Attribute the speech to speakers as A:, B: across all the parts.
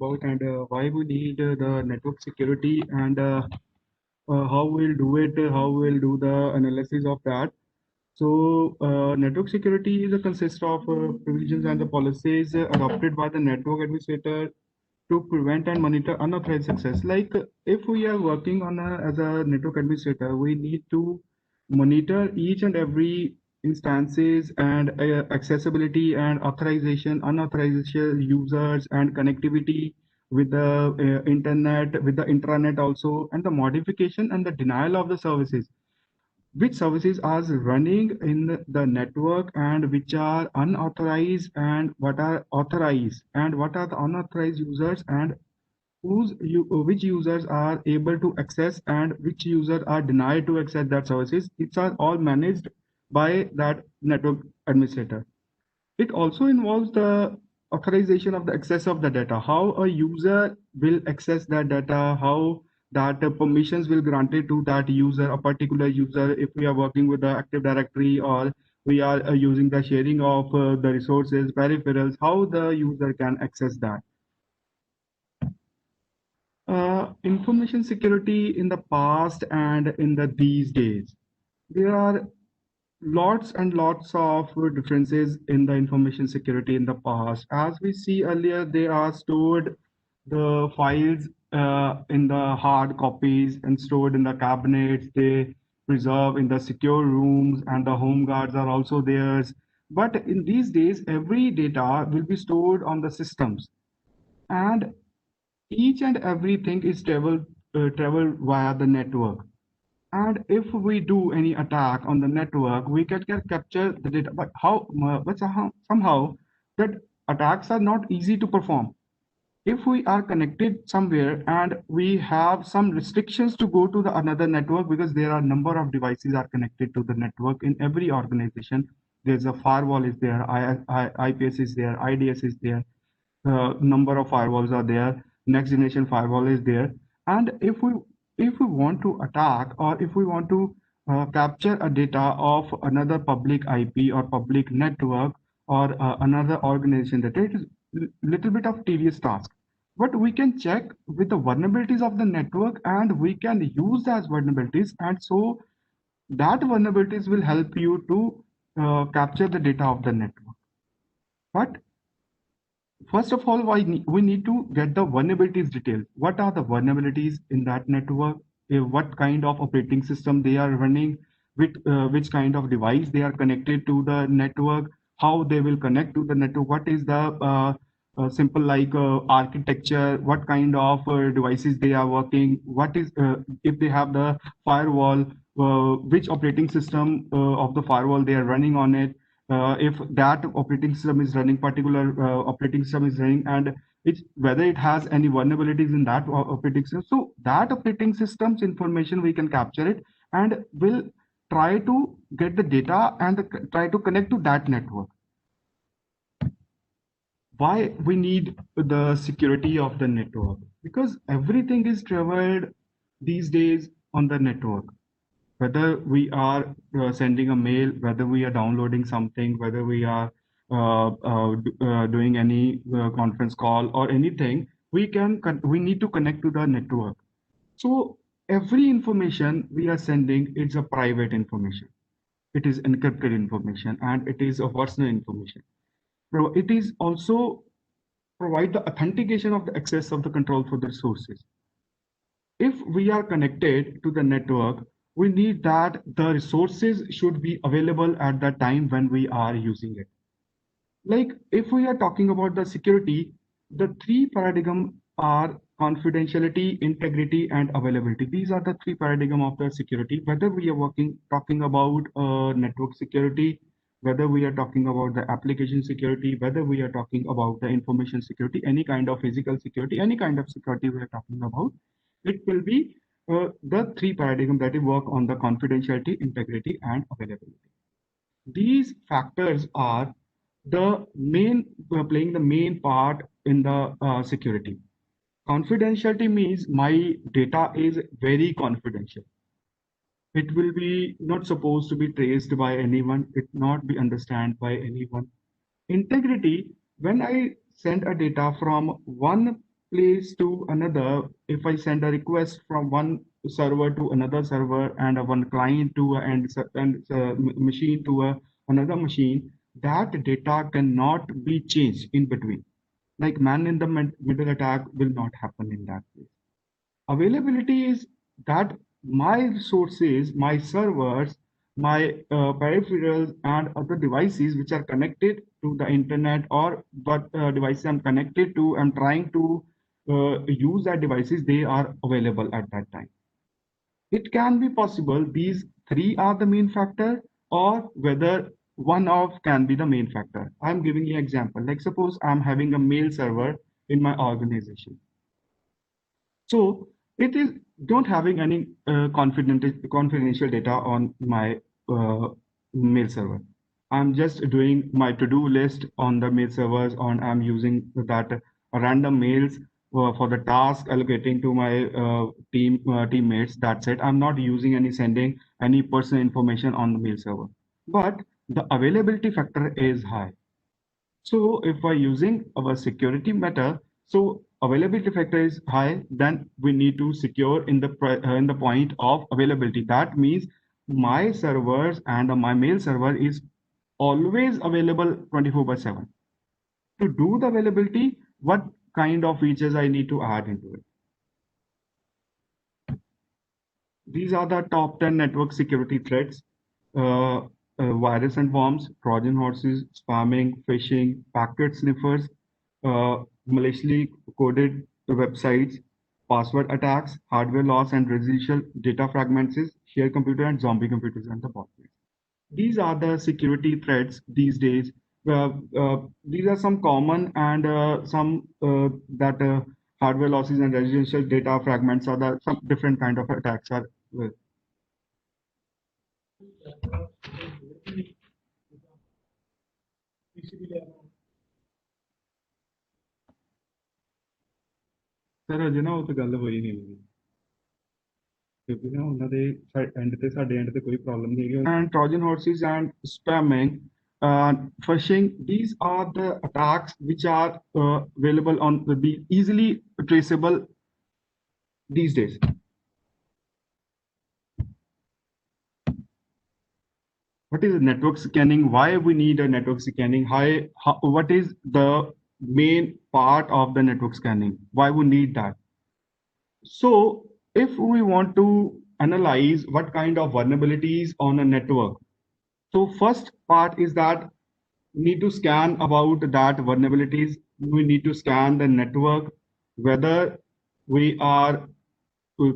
A: about and why we need the network security and how we'll do it, how we'll do the analysis of that. So, network security is a consist of provisions and the policies adopted by the network administrator to prevent and monitor unauthorized access. Like if we are working on as a network administrator, we need to monitor each and every instances and accessibility and authorization, unauthorized users and connectivity with the internet, with the intranet also, and the modification and the denial of the services, which services are running in the network and which are unauthorized and what are authorized and what are the unauthorized users and which users are able to access and which users are denied to access that services. It's are all managed by that network administrator. It also involves the authorization of the access of the data, how a user will access that data, how that permissions will granted to that user, a particular user, if we are working with the Active Directory or we are using the sharing of the resources, peripherals, how the user can access that. Information security in the past and in the these days. There are lots and lots of differences in the information security in the past. As we see earlier, they are stored the files in the hard copies and stored in the cabinets. They preserve in the secure rooms and the home guards are also theirs. But in these days, every data will be stored on the systems and each and everything is travel via the network. And if we do any attack on the network, we can capture the data. But somehow that attacks are not easy to perform. If we are connected somewhere and we have some restrictions to go to the another network because there are number of devices are connected to the network in every organization. There's a firewall is there, IPS is there, IDS is there, number of firewalls are there, next generation firewall is there. And if we want to attack or if we want to capture a data of another public IP or public network or another organization data, it is little bit of tedious task. But we can check with the vulnerabilities of the network and we can use those vulnerabilities, and so that vulnerabilities will help you to capture the data of the network. But first of all, we need to get the vulnerabilities details. What are the vulnerabilities in that network? What kind of operating system they are running? With which kind of device they are connected to the network? How they will connect to the network? What is the simple like architecture? What kind of devices they are working? What is if they have the firewall? Which operating system of the firewall they are running on it? If that operating system is running, particular operating system is running, and it's whether it has any vulnerabilities in that operating system. So that operating system's information we can capture it and will try to get the data and try to connect to that network. Why we need the security of the network? Because everything is traveled these days on the network, whether we are sending a mail, whether we are downloading something, whether we are doing any conference call or anything, we need to connect to the network. So every information we are sending, it's a private information. It is encrypted information and it is a personal information. So it is also provide the authentication of the access of the control for the resources. If we are connected to the network, we need that the resources should be available at the time when we are using it. Like if we are talking about the security, the three paradigm are confidentiality, integrity, and availability. These are the three paradigm of the security. Whether we are talking about network security, whether we are talking about the application security, whether we are talking about the information security, any kind of physical security, any kind of security we are talking about, it will be the three paradigm that work on the confidentiality, integrity, and availability. These factors are the main playing the main part in the security. Confidentiality means my data is very confidential. It will be not supposed to be traced by anyone. It not be understood by anyone. Integrity, when I send a data from one place to another, if I send a request from one server to another server and one client to machine to another machine, that data cannot be changed in between. Like man in the middle attack will not happen in that case. Availability is that my resources, my servers, my peripherals and other devices which are connected to the internet or what devices I'm connected to, I'm trying to use that devices, they are available at that time. It can be possible these three are the main factor or whether one of can be the main factor. I'm giving you an example. Like suppose I'm having a mail server in my organization. So it is don't having any confidential data on my mail server. I'm just doing my to-do list on the mail servers on I'm using that random mails for the task allocating to my teammates. That's it. I'm not using any sending any personal information on the mail server. But the availability factor is high. So if we're using our security method, so availability factor is high, then we need to secure in the point of availability. That means my servers and my mail server is always available 24/7. To do the availability, what kind of features I need to add into it? These are the top 10 network security threats. Virus and worms, Trojan horses, spamming, phishing, packet sniffers, maliciously coded websites, password attacks, hardware loss and residual data fragments, share computer and zombie computers and the botnets. These are the security threats these days. These are some common and some that hardware losses and residential data fragments are the some different kind of attacks are. Sir ਅਜੇ ਨਾ ਉਹ ਤਾਂ ਗੱਲ ਹੋਈ ਨਹੀਂ ਮੇਰੀ ਕਿਉਂਕਿ ਨਾ ਉਹਨਾਂ ਦੇ ਐਂਡ ਤੇ ਸਾਡੇ ਐਂਡ ਤੇ ਕੋਈ ਪ੍ਰੋਬਲਮ ਨਹੀਂ ਹੈਗੀ and Trojan horses and spamming phishing, these are the attacks which are available on the easily traceable these days. What is network scanning? Why we need a network scanning? What is the main part of the network scanning? Why we need that? So if we want to analyze what kind of vulnerabilities on a network, so first part is that we need to scan about that vulnerabilities. We need to scan the network, whether we are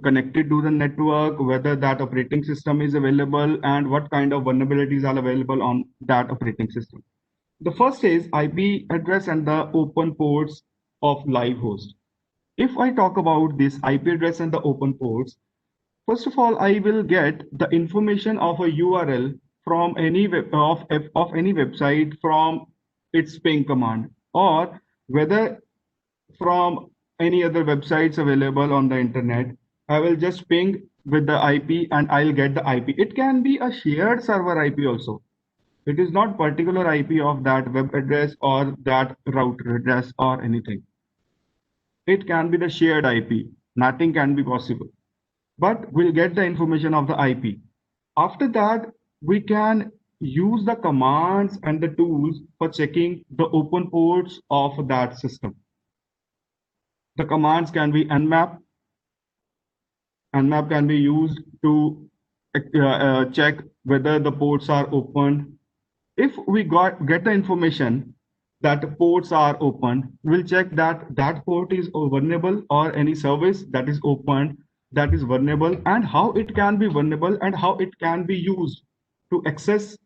A: connected to the network, whether that operating system is available, and what kind of vulnerabilities are available on that operating system. The first is IP address and the open ports of live host. If I talk about this IP address and the open ports, first of all, I will get the information of a URL from any of any website from its ping command, or whether from any other websites available on the internet. I will just ping with the IP and I'll get the IP. It can be a shared server IP also. It is not particular IP of that web address or that router address or anything. It can be the shared IP. Nothing can be possible. But we'll get the information of the IP. After that, we can use the commands and the tools for checking the open ports of that system. The commands can be nmap. Nmap can be used to check whether the ports are open. If we get the information that ports are open, we'll check that that port is vulnerable or any service that is open that is vulnerable and how it can be vulnerable and how it can be used to access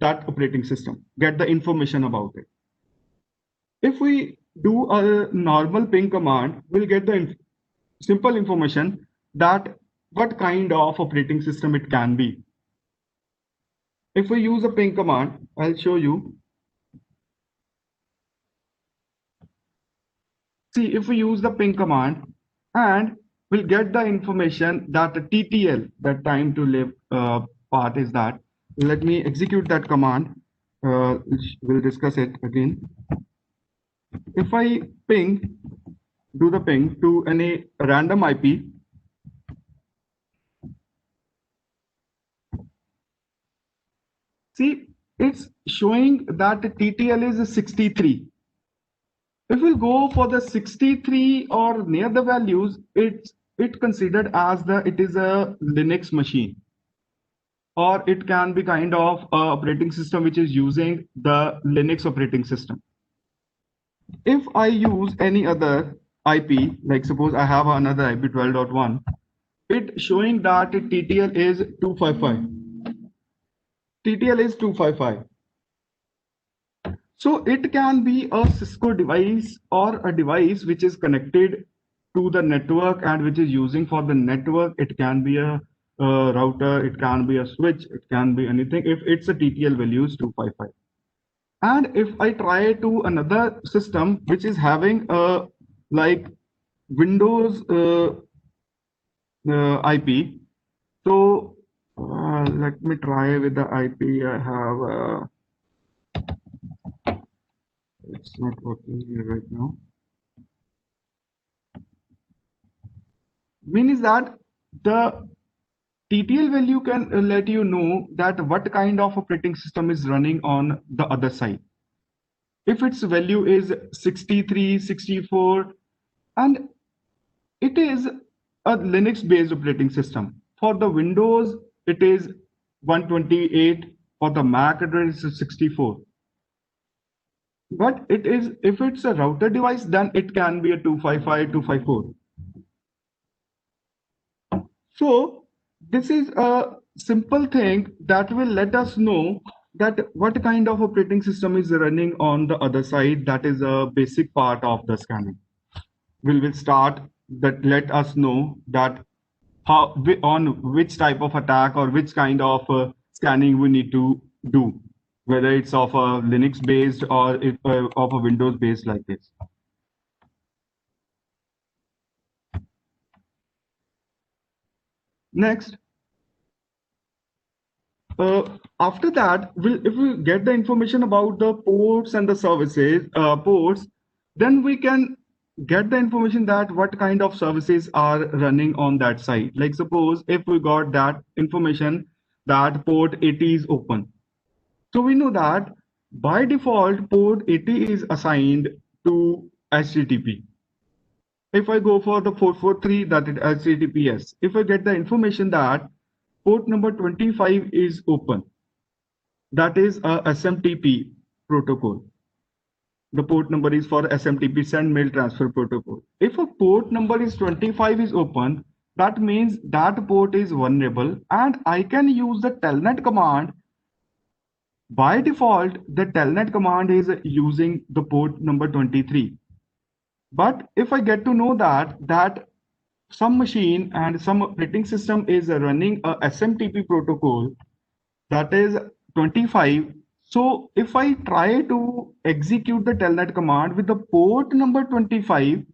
A: that operating system, get the information about it. If we do a normal ping command, we'll get the simple information that what kind of operating system it can be. If we use a ping command, I'll show you. See, if we use the ping command and we'll get the information that the TTL, that time to live part is that. Let me execute that command. We'll discuss it again. If I ping do the ping to any random IP, see, it's showing that TTL is 63. If we go for the 63 or near the values, it considered as it is a Linux machine, or it can be kind of a operating system which is using the Linux operating system. If I use any other IP, like suppose I have another IP 12.1, it showing that TTL is 255. TTL is 255. So it can be a Cisco device or a device which is connected to the network and which is using for the network. It can be a router, it can be a switch, it can be anything if it's a TTL value is 255. And if I try to another system which is having a like Windows IP, so let me try with the IP I have. It's not working here right now. Means that the TTL value can let you know that what kind of operating system is running on the other side. If its value is 63, 64, and it is a Linux based operating system. For the Windows, it is 128. For the Mac, it is 64. But it is, if it's a router device, then it can be a 255, 254. So this is a simple thing that will let us know that what kind of operating system is running on the other side. That is a basic part of the scanning. We will start that let us know that how on which type of attack or which kind of scanning we need to do, whether it's of a Linux based or if, of a Windows based like this. Next, after that, if we get the information about the ports and the services, ports, then we can get the information that what kind of services are running on that site. Like suppose if we got that information that port 80 is open. So we know that by default, port 80 is assigned to HTTP. If I go for the 443, that is HTTPS. If I get the information that port number 25 is open, that is a SMTP protocol. The port number is for SMTP, send mail transfer protocol. If a port number is 25 is open, that means that port is vulnerable and I can use the telnet command. By default, the telnet command is using the port number 23. But if I get to know that some machine and some operating system is running a SMTP protocol that is 25. So if I try to execute the telnet command with the port number 25,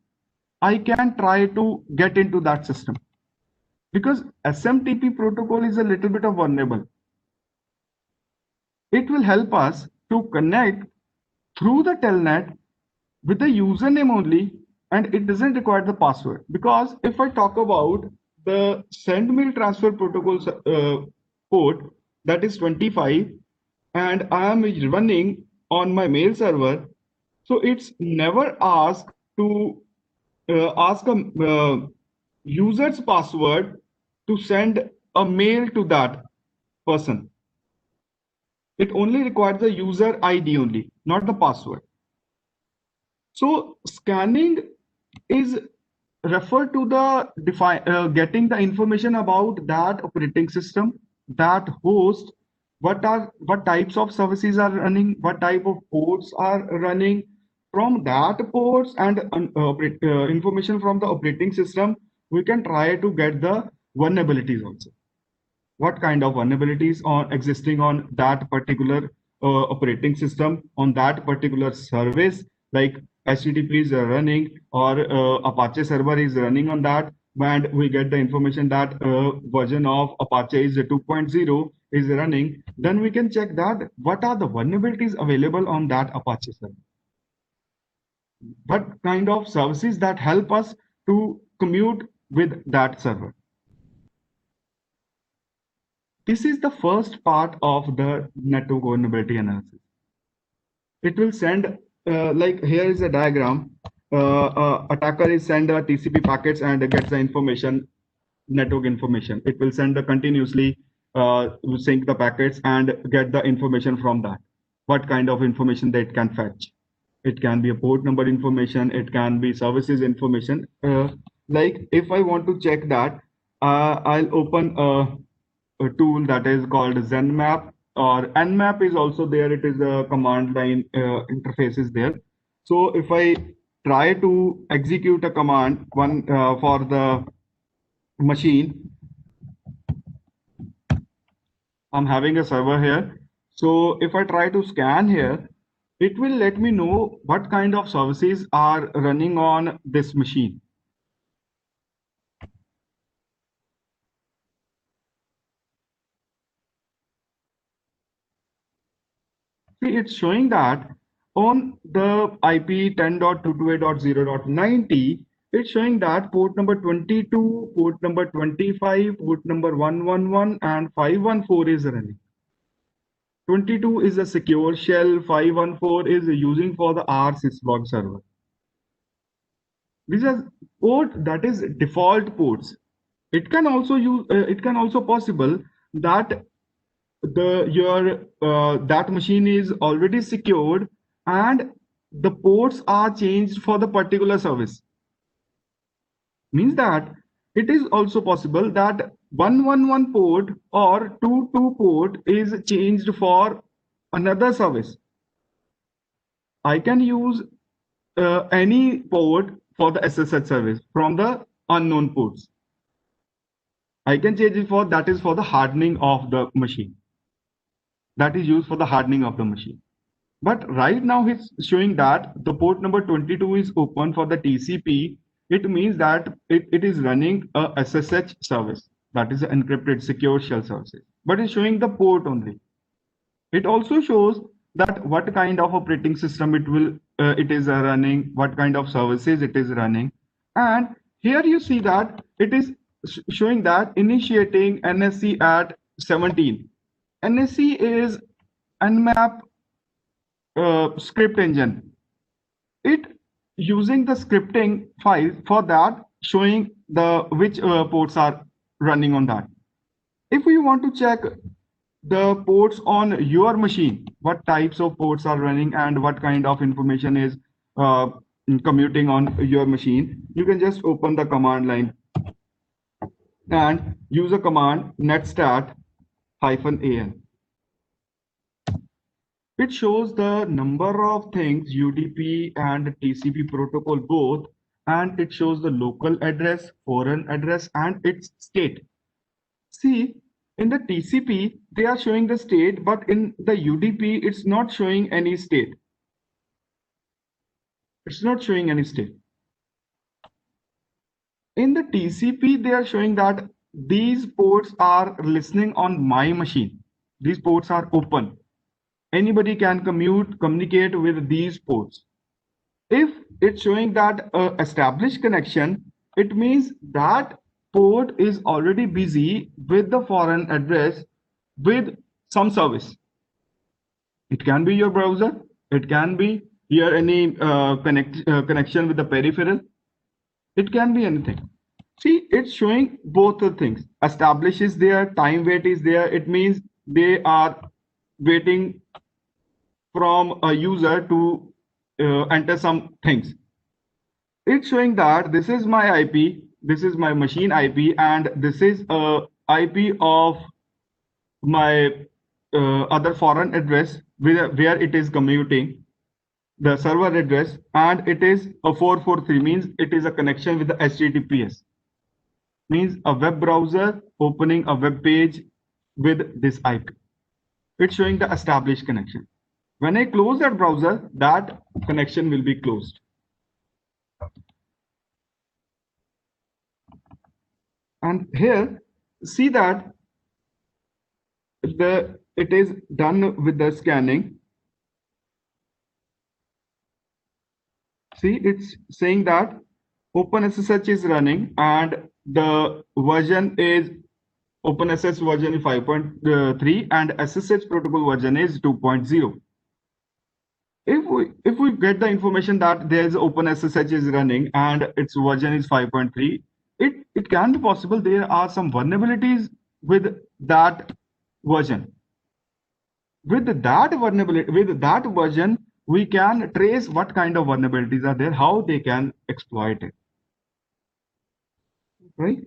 A: I can try to get into that system because SMTP protocol is a little bit of vulnerable. It will help us to connect through the telnet with the username only, and it doesn't require the password. Because if I talk about the send mail transfer protocols port that is 25, and I am running on my mail server, so it's never asked to ask a user's password to send a mail to that person. It only requires the user ID only, not the password. So scanning is referred to the getting the information about that operating system, that host, what types of services are running, what type of ports are running. From that ports and information from the operating system, we can try to get the vulnerabilities also. What kind of vulnerabilities are existing on that particular operating system, on that particular service, like HTTP is running or Apache server is running on that, and we get the information that version of Apache is 2.0 is running, then we can check that what are the vulnerabilities available on that Apache server. what kind of services that help us to commute with that server. This is the first part of the network vulnerability analysis. It will send, like here is a diagram. Attacker is send TCP packets and gets the information, network information. It will send the continuously sync the packets and get the information from that. What kind of information that it can fetch? It can be a port number information. It can be services information. Like if I want to check that, I'll open a tool that is called ZenMap, or Nmap is also there. It is a command line interface is there. So if I try to execute a command one for the machine, I'm having a server here. So if I try to scan here, it will let me know what kind of services are running on this machine. See, it's showing that on the IP 10.228.0.90, it's showing that port number 22, port number 25, port number 111, and 514 is running. 22 is a secure shell, 514 is using for the R syslog server. These are port that is default ports. It can also use. It can also possible that that machine is already secured and the ports are changed for the particular service. Means that it is also possible that 111 port or 22 port is changed for another service. I can use any port for the SSH service from the unknown ports. I can change it for, that is for the hardening of the machine. That is used for the hardening of the machine. But right now it's showing that the port number 22 is open for the TCP. It means that it is running a SSH service, that is an encrypted secure shell services. But it's showing the port only. It also shows that what kind of operating system it is running, what kind of services it is running. And here you see that it is showing that initiating NSC at 17. NSC is Nmap script engine. It using the scripting file for that, showing the which ports are running on that. If we want to check the ports on your machine, what types of ports are running and what kind of information is uh, commuting on your machine, you can just open the command line and use a command netstat-an. It shows the number of things UDP and TCP protocol both, and it shows the local address, foreign address, and its state. See, in the TCP, they are showing the state, but in the UDP, it's not showing any state. It's not showing any state. In the TCP, they are showing that these ports are listening on my machine. These ports are open. Anybody can communicate with these ports. If it's showing that established connection, it means that port is already busy with the foreign address with some service. It can be your browser. It can be here any connection with the peripheral. It can be anything. See, it's showing both the things. Establish is there, time wait is there. It means they are waiting from a user to enter some things. It's showing that this is my IP, this is my machine IP, and this is a IP of my other foreign address where it is commuting, the server address, and it is a 443, means it is a connection with the HTTPS. Means a web browser opening a web page with this IP. It's showing the established connection. When I close that browser, that connection will be closed. And here, see that it is done with the scanning. See, it's saying that OpenSSH is running and the version is OpenSSH version is 5.3 and SSH protocol version is 2.0. If we get the information that there's OpenSSH is running and its version is 5.3, it can be possible there are some vulnerabilities with that version. With that version, we can trace what kind of vulnerabilities are there, how they can exploit it. Right?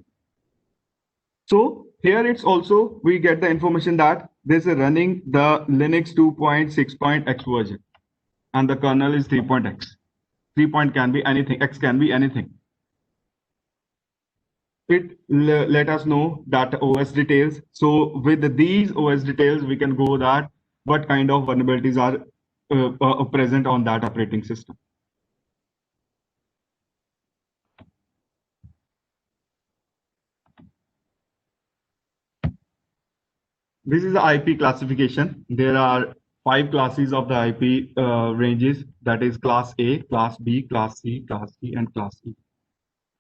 A: So here it's also we get the information that this is running the Linux 2.6.x version and the kernel is 3.x. 3 point can be anything, x can be anything. It let us know that OS details. So with these OS details, we can go that what kind of vulnerabilities are present on that operating system. This is the IP classification. There are 5 classes of the IP ranges. That is class A, class B, class C, class D, and class E.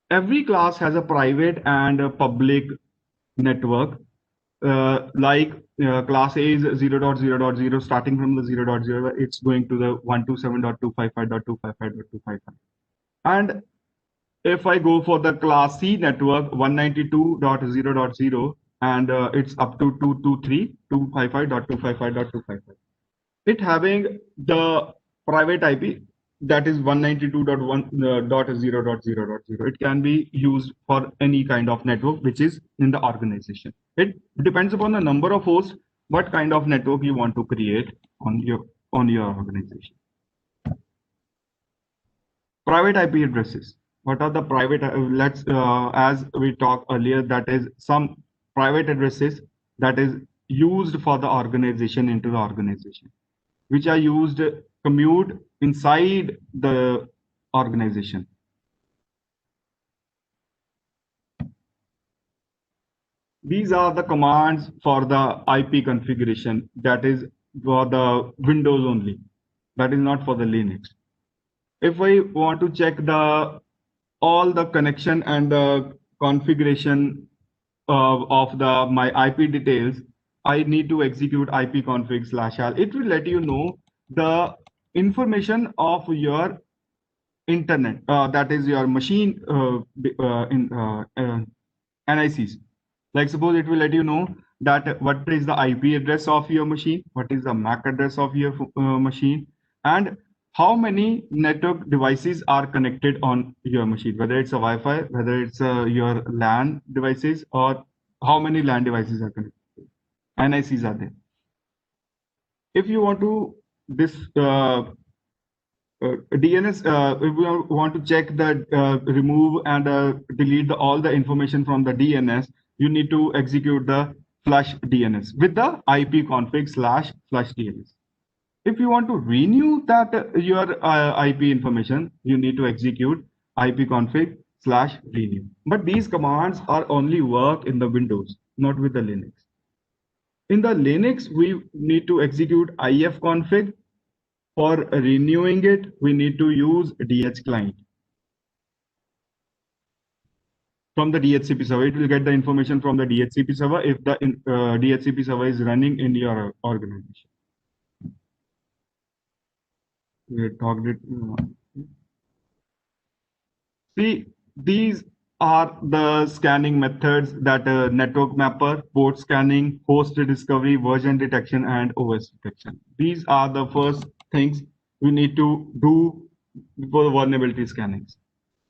A: Every class has a private and a public network. Class A is 0.0.0, starting from the 0.0, it's going to the 127.255.255.255. And if I go for the class C network, 192.0.0, and it's up to 223.255.255.255. It having the private IP that is 192.1.0.0.0. It can be used for any kind of network which is in the organization. It depends upon the number of hosts, what kind of network you want to create on your organization. Private IP addresses. What are the private? As we talked earlier, that is some private addresses that is used for the organization into the organization, which are used commute inside the organization. These are the commands for the IP configuration. That is for the Windows only. That is not for the Linux. If I want to check all the connection and the configuration of my IP details, I need to execute ipconfig/al. It will let you know the information of your internet, that is your machine NICs. Like suppose it will let you know that what is the IP address of your machine, what is the MAC address of your machine, and how many network devices are connected on your machine, whether it's a Wi-Fi, whether it's your LAN devices, or how many LAN devices are connected. NICs are there. If you want to DNS, if we want to check that remove and delete all the information from the DNS, you need to execute the flush DNS with the ipconfig/flush DNS. If you want to renew that your IP information, you need to execute ipconfig/renew. But these commands are only work in the Windows, not with the Linux. In the Linux, we need to execute ifconfig. For renewing it, we need to use dhclient. From the DHCP server, it will get the information from the DHCP server if the DHCP server is running in your organization. We talked it. See, these are the scanning methods that network mapper, port scanning, host discovery, version detection, and OS detection. These are the first things we need to do before the vulnerability scannings.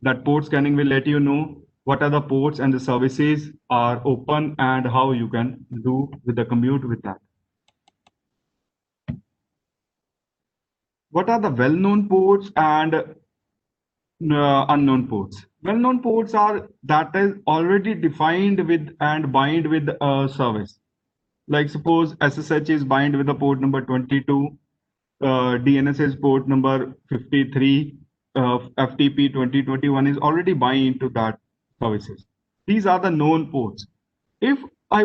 A: That port scanning will let you know what are the ports and the services are open and how you can do with the commute with that. What are the well-known ports and unknown ports? Well-known ports are that is already defined with and bind with a service. Like suppose SSH is bind with the port number 22, DNS is port number 53, FTP 2021 is already bind to that services. These are the known ports. If I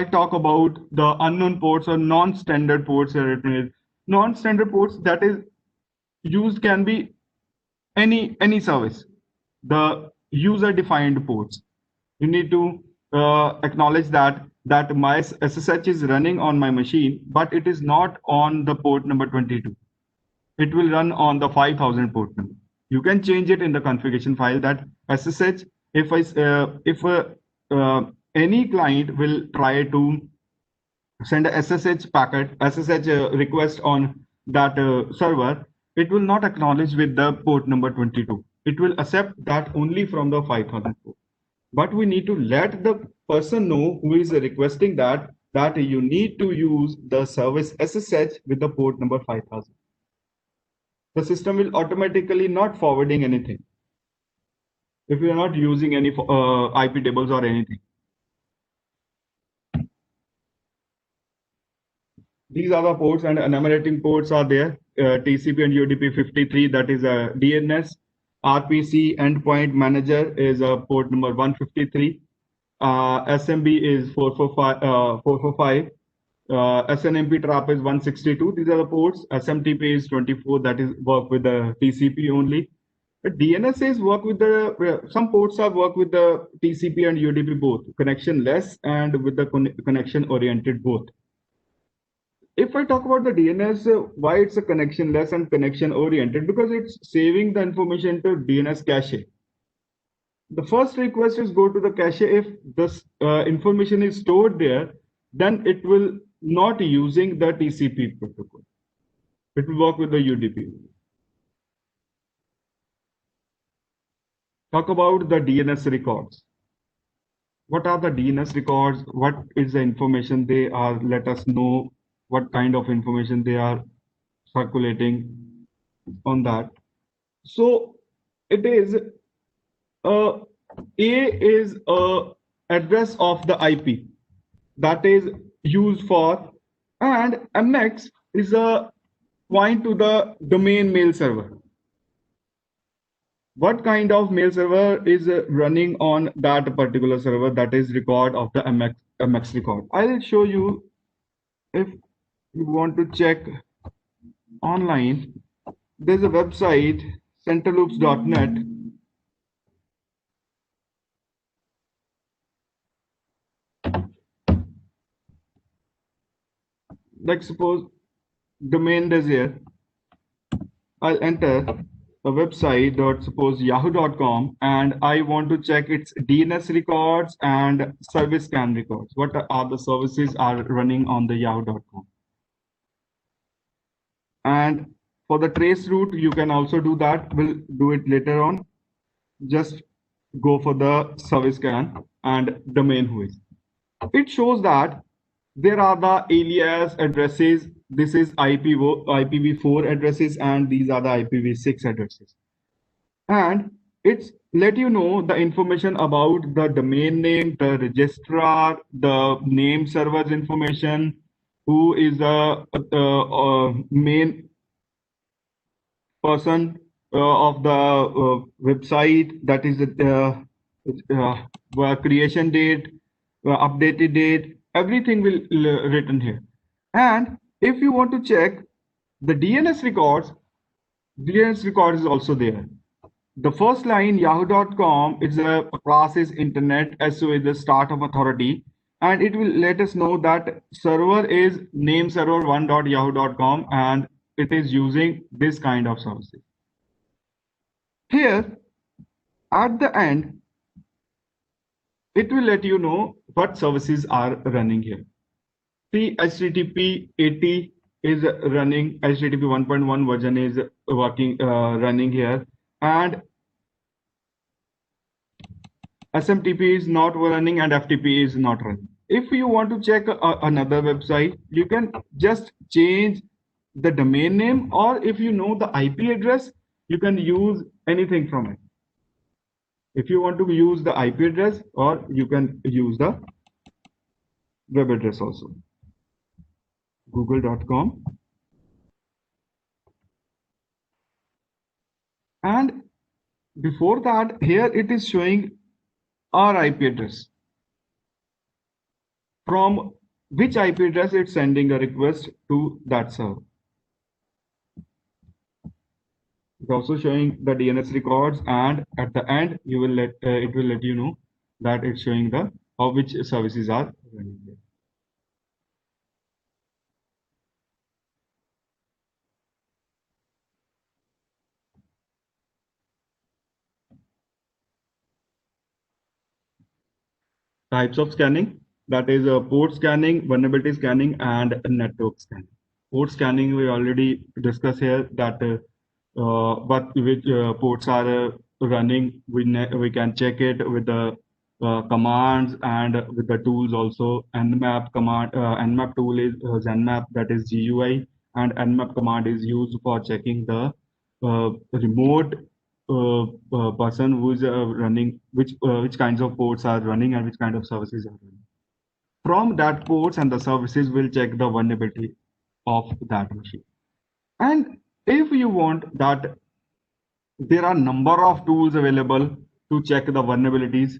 A: talk about the unknown ports or non-standard ports, non-standard ports that is used can be any service, the user defined ports. You need to acknowledge that my SSH is running on my machine, but it is not on the port number 22. It will run on the 5000 port number. You can change it in the configuration file that SSH, if any client will try to send a SSH packet, SSH request on that server, it will not acknowledge with the port number 22. It will accept that only from the 5000 port. But we need to let the person know who is requesting that you need to use the service SSH with the port number 5000. The system will automatically not forwarding anything if you are not using any IP tables or anything. These are the ports, and enumerating ports are there. TCP and UDP 53, that is a DNS. RPC Endpoint Manager is port number 153. SMB is 445. SNMP trap is 162. These are the ports. SMTP is 24. That is work with the TCP only. But DNS is work with the some ports are work with the TCP and UDP both, connectionless and with the connection oriented both. If I talk about the DNS, why it's a connectionless and connection oriented? Because it's saving the information to DNS cache. The first request is go to the cache. If this information is stored there, then it will not using the TCP protocol. It will work with the UDP. Talk about the DNS records. What are the DNS records? What is the information they are? Let us know what kind of information they are circulating on that. So it is A is a address of the IP that is used for, and MX is a point to the domain mail server. What kind of mail server is running on that particular server? That is record of the MX record. I'll show you if you want to check online. There's a website, centerloops.net. Like suppose domain is here. I'll enter a website suppose yahoo.com, and I want to check its DNS records and service scan records. What are the services are running on the yahoo.com? And for the trace route, you can also do that. We'll do it later on. Just go for the service scan and domain who is. It shows that there are the alias addresses. This is IPv4 addresses, and these are the IPv6 addresses. And it's let you know the information about the domain name, the registrar, the name server's information, who is the main person of the website, that is the creation date, updated date, everything will written here. And if you want to check the DNS records, DNS record is also there. The first line, yahoo.com, is a class is internet, SO is the start of authority, and it will let us know that server is name server 1.yahoo.com, and it is using this kind of services. Here, at the end, it will let you know what services are running here. See, HTTP 80 is running, HTTP 1.1 version is working, running here, and SMTP is not running and FTP is not running. If you want to check another website, you can just change the domain name, or if you know the IP address, you can use anything from it. If you want to use the IP address, or you can use the web address also. Google.com. And before that, here it is showing our IP address. From which IP address it's sending a request to that server. It's also showing the DNS records, and at the end, you will let it will let you know that it's showing the how which services are running there. Types of scanning, that is port scanning, vulnerability scanning, and network scanning. Port scanning we already discussed here that what which ports are running. We can check it with the commands and with the tools also. Nmap command, Nmap tool is Zenmap, that is GUI, and Nmap command is used for checking the remote person who's running, which kinds of ports are running and which kind of services are running. From that ports and the services will check the vulnerability of that machine. And if you want that, there are number of tools available to check the vulnerabilities,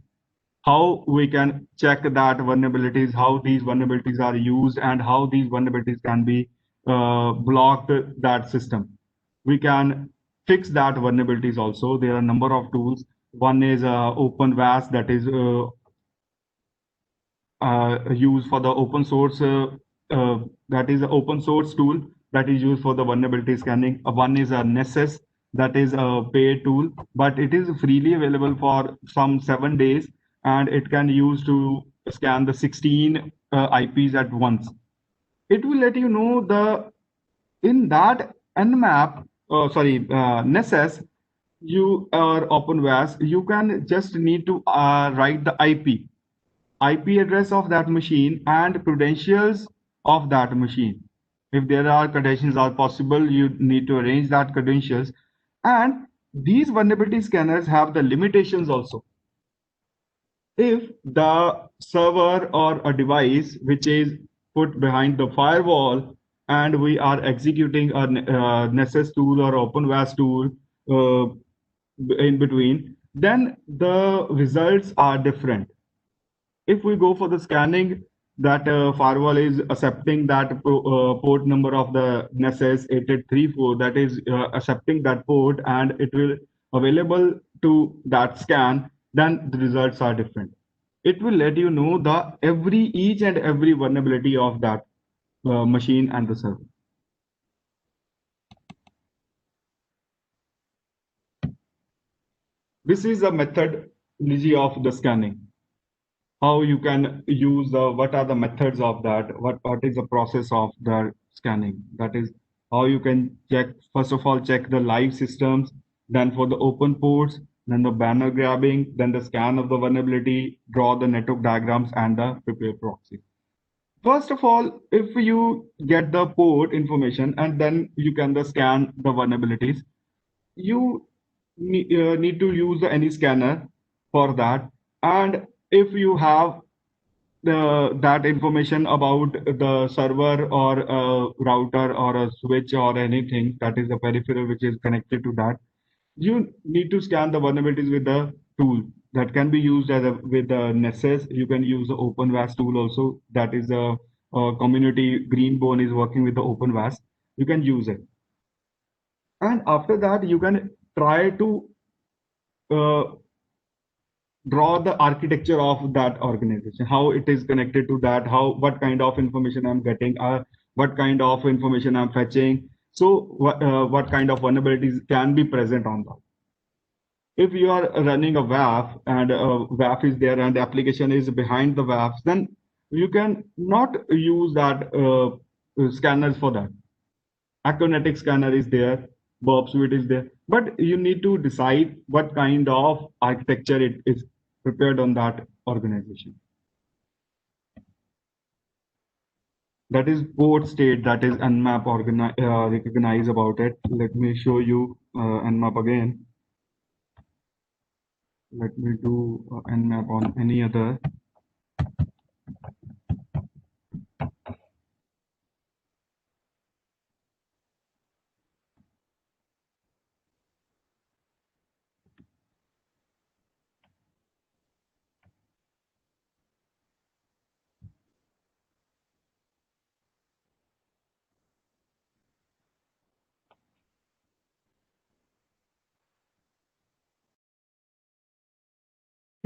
A: how we can check that vulnerabilities, how these vulnerabilities are used, and how these vulnerabilities can be blocked that system. We can fix that vulnerabilities also. There are a number of tools. One is OpenVAS, that is used for the open source, that is an open source tool that is used for the vulnerability scanning. One is a Nessus, that is a paid tool, but it is freely available for some 7 days, and it can use to scan the 16 IPs at once. It will let you know the in that Nmap, Nessus, you or OpenVAS, you can just need to write the IP address of that machine and credentials of that machine. If there are credentials are possible, you need to arrange that credentials. And these vulnerability scanners have the limitations also. If the server or a device which is put behind the firewall and we are executing a Nessus tool or OpenVAS tool uh, in between, then the results are different. If we go for the scanning, that firewall is accepting that port number of the Nessus 8834, that is accepting that port, and it will available to that scan, then the results are different. It will let you know the each and every vulnerability of that machine and the server. This is a methodology of the scanning. How you can use what are the methods of that, what is the process of the scanning, that is how you can check. First of all, check the live systems, then for the open ports, then the banner grabbing, then the scan of the vulnerability, draw the network diagrams, and the prepare proxy. First of all, if you get the port information and then you can the scan the vulnerabilities, you need to use any scanner for that. And if you have that information about the server or a router or a switch or anything that is a peripheral which is connected to that, you need to scan the vulnerabilities with the tool that can be used as with the Nessus. You can use the OpenVAS tool also. That is a community. Greenbone is working with the OpenVAS. You can use it, and after that you can try to uh, draw the architecture of that organization, how it is connected to that, how what kind of information I'm getting, what kind of information I'm fetching. So what kind of vulnerabilities can be present on that. If you are running a WAF and WAF is there and the application is behind the WAFs, then you can not use that scanners for that. Aconetic scanner is there, Bob Suite is there, but you need to decide what kind of architecture it is prepared on that organization. That is port state, that is Nmap recognize about it. Let me show you Nmap again. Let me do Nmap on any other.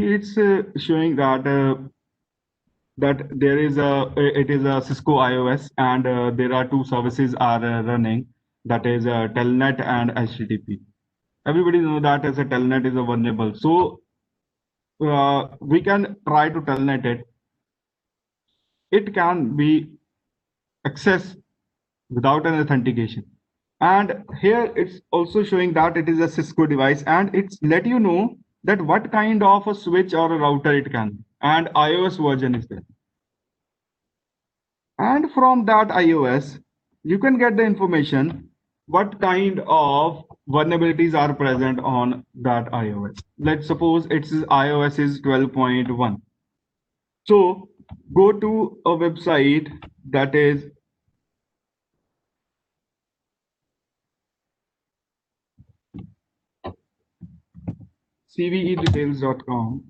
A: It's showing that that there is a it is a Cisco iOS, and there are two services are running, that is Telnet and HTTP. Everybody know that as a Telnet is a vulnerable, so we can try to Telnet it. It can be accessed without an authentication. And here it's also showing that it is a Cisco device, and it's let you know that what kind of a switch or a router it can be, and iOS version is there. And from that iOS, you can get the information what kind of vulnerabilities are present on that iOS. Let's suppose it's iOS is 12.1. So go to a website that is cvedetails.com.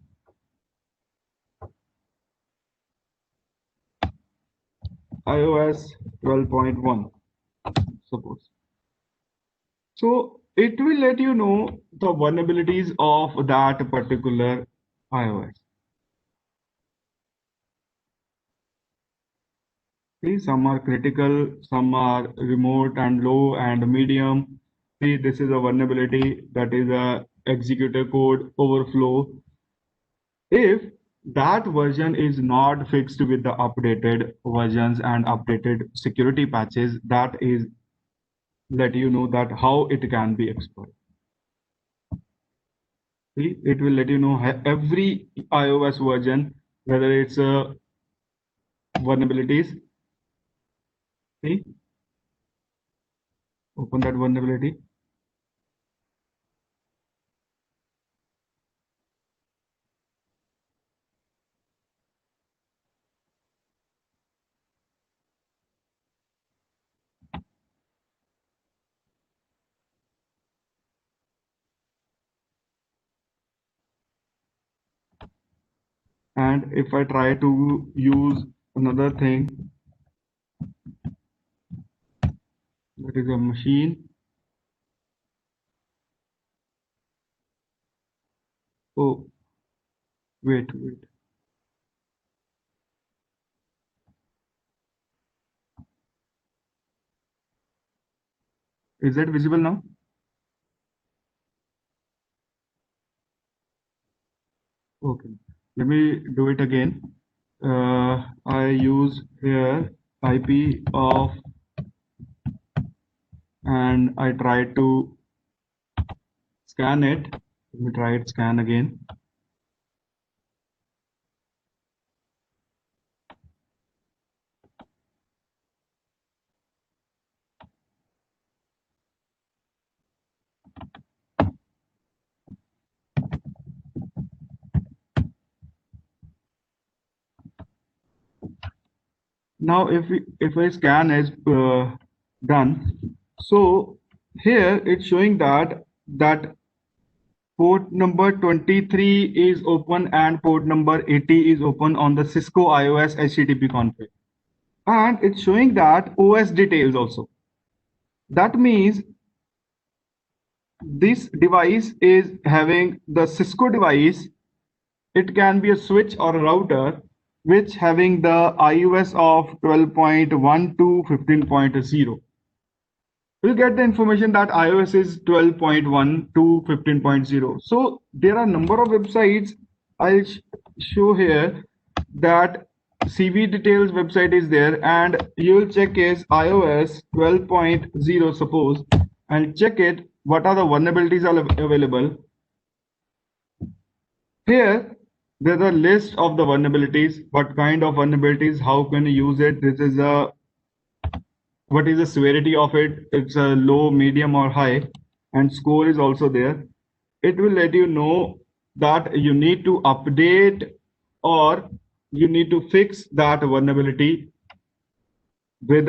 A: iOS 12.1, suppose. So it will let you know the vulnerabilities of that particular iOS. See, some are critical, some are remote and low and medium. See, this is a vulnerability, that is a executor code overflow. If that version is not fixed with the updated versions and updated security patches, that is let you know that how it can be exploited. See, it will let you know every iOS version, whether it's vulnerabilities. See, open that vulnerability. And if I try to use another thing, that is a machine. Oh, wait. Is that visible now? Okay. Let me do it again. I use here IP of, and I try to scan it. Let me try it scan again. Now, if I scan is done, so here it's showing that port number 23 is open and port number 80 is open on the Cisco iOS HTTP config, and it's showing that OS details also. That means this device is having the Cisco device. It can be a switch or a router which having the iOS of 12.1 to 15.0. We'll get the information that iOS is 12.1 to 15.0. So there are a number of websites I'll show here, that CV details website is there, and you'll check is iOS 12.0 suppose, and check it what are the vulnerabilities are available. Here there's a list of the vulnerabilities, what kind of vulnerabilities, how can you use it, this is a what is the severity of it, it's a low, medium or high, and score is also there. It will let you know that you need to update or you need to fix that vulnerability with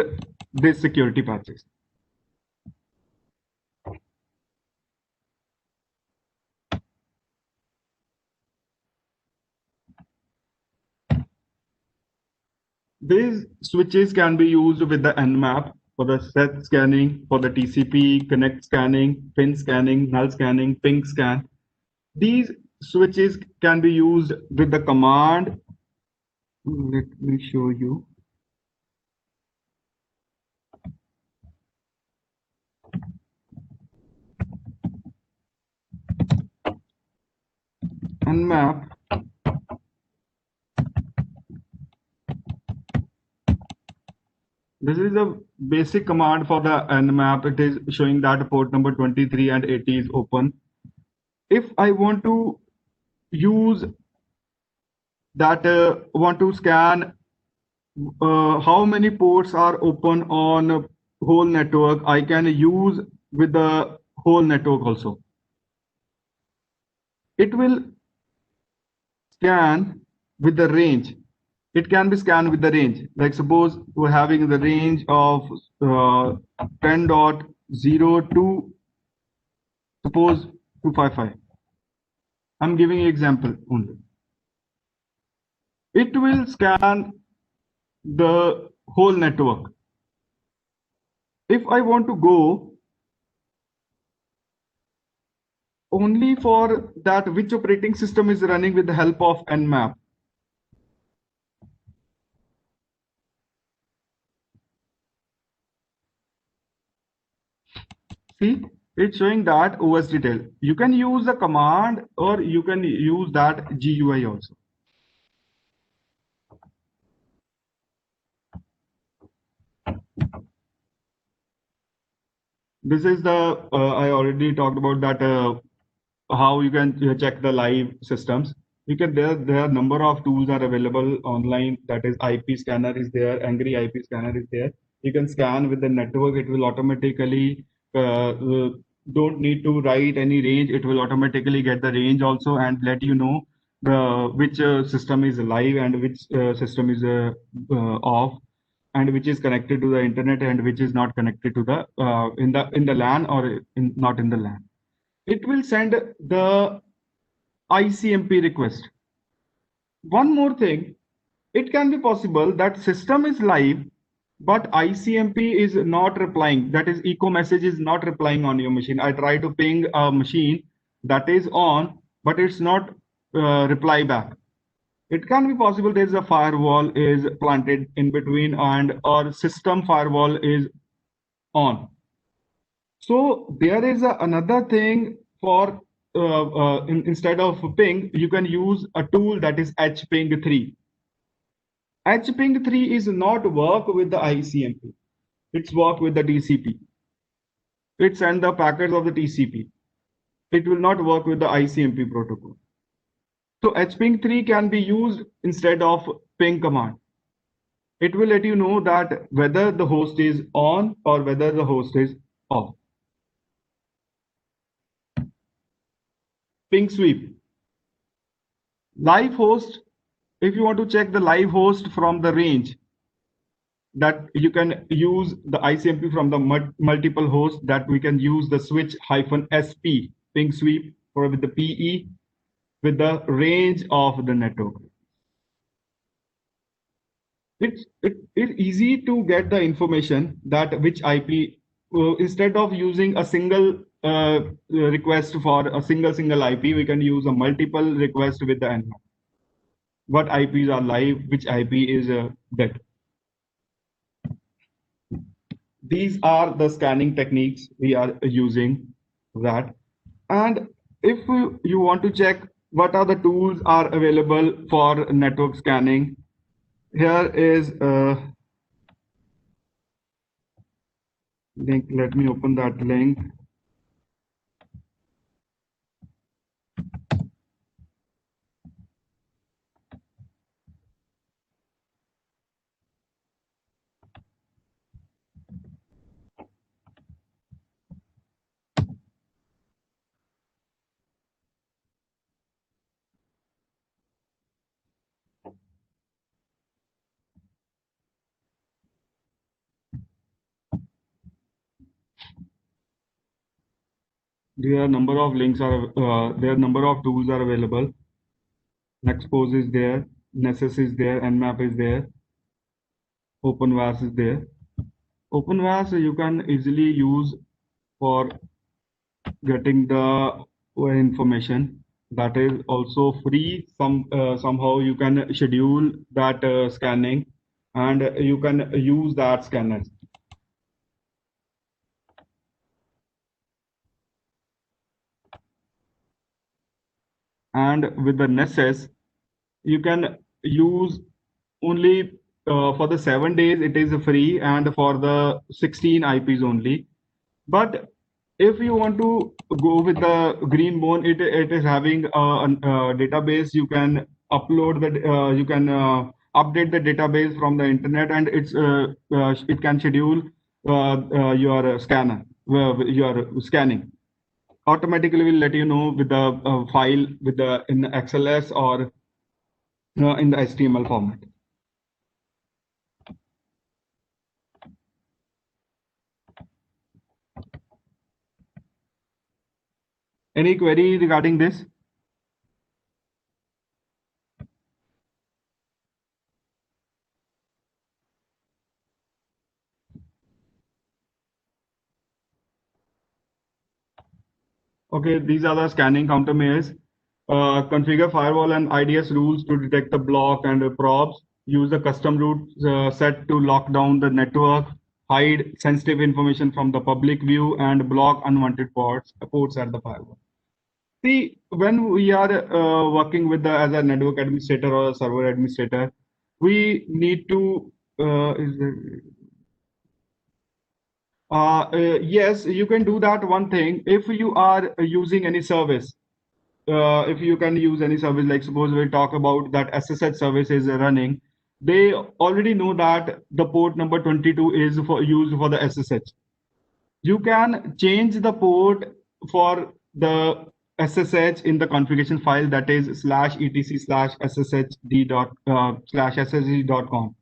A: this security patches. These switches can be used with the Nmap for the set scanning, for the TCP, connect scanning, pin scanning, null scanning, ping scan. These switches can be used with the command. Let me show you. Nmap. This is a basic command for the Nmap. It is showing that port number 23 and 80 is open. If I want to use that, want to scan how many ports are open on a whole network, I can use with the whole network also. It will scan with the range. It can be scanned with the range. Like suppose we're having the range of 10.0 to suppose 255. I'm giving you example only. It will scan the whole network. If I want to go only for that which operating system is running with the help of Nmap, see, it's showing that OS detail. You can use the command or you can use that GUI also. This is the, I already talked about that, how you can check the live systems. You can, there are number of tools are available online. That is IP scanner is there, Angry IP scanner is there. You can scan with the network. It will automatically, don't need to write any range. It will automatically get the range also and let you know the which system is live and which system is off, and which is connected to the internet and which is not connected to the in the LAN or not in the LAN. It will send the ICMP request. One more thing, it can be possible that system is live, but ICMP is not replying. That is, echo message is not replying on your machine. I try to ping a machine that is on, but it's not reply back. It can be possible there's a firewall is planted in between and or system firewall is on. So there is another thing for instead of ping, you can use a tool that is hping3. hping3 is not work with the ICMP. It's work with the TCP. It send the packets of the TCP. It will not work with the ICMP protocol. So hping3 can be used instead of ping command. It will let you know that whether the host is on or whether the host is off. Ping sweep. Live host, if you want to check the live host from the range, that you can use the ICMP from the multiple hosts, that we can use the switch -sp ping sweep or with the PE with the range of the network. It's easy to get the information that which IP, instead of using a single request for a single IP, we can use a multiple request with the Nmap. What IPs are live, which IP is dead. These are the scanning techniques we are using that. And if you want to check what are the tools are available for network scanning, here is a link. Let me open that link. There are number of links are there are number of tools are available. Nexpose is there, Nessus is there, Nmap is there, OpenVAS is there. OpenVAS you can easily use for getting the information. that is also free. Somehow you can schedule that scanning, and you can use that scanner. And with the Nessus, you can use only for the 7 days it is free, and for the 16 IPs only. But if you want to go with the Greenbone, it is having a database. You can upload the you can update the database from the internet, and it can schedule your scanner, your scanning. Automatically will let you know with the file with the in XLS or in the HTML format. Any query regarding this? Okay, these are the scanning countermeasures. Configure firewall and IDS rules to detect the block and probes. Use the custom route set to lock down the network. Hide sensitive information from the public view and block unwanted ports at the firewall. See, when we are working with the as a network administrator or a server administrator, we need to is there, yes, you can do that one thing if you are using any service. If you can use any service, like suppose we talk about that SSH service is running, they already know that the port number 22 is for used for the SSH. You can change the port for the SSH in the configuration file, that is /etc/sshd./sshd.com.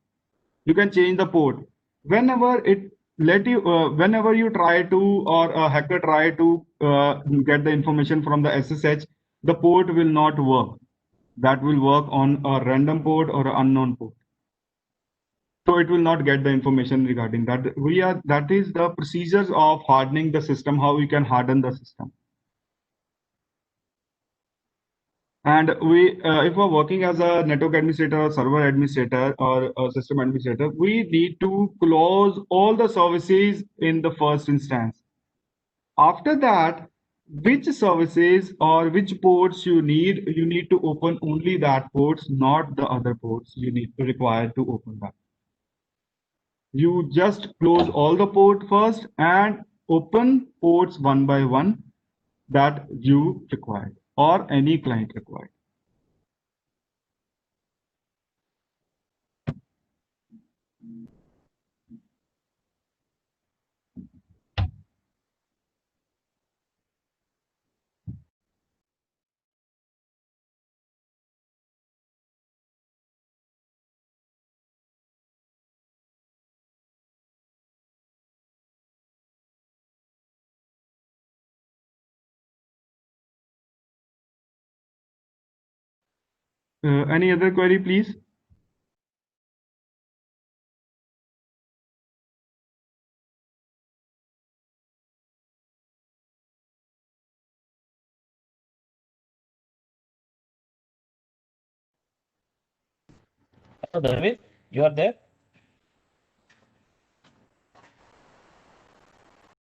A: You can change the port whenever it let you whenever you try to, or a hacker try to get the information from the SSH, the port will not work. That will work on a random port or an unknown port, so it will not get the information regarding that. That is the procedures of hardening the system, how we can harden the system. And if we're working as a network administrator or server administrator or a system administrator, we need to close all the services in the first instance. After that, which services or which ports you need to open only that ports, not the other ports you need to require to open that. You just close all the port first and open ports one by one that you require or any client required. Any other query, please?
B: Dharmesh, you are there?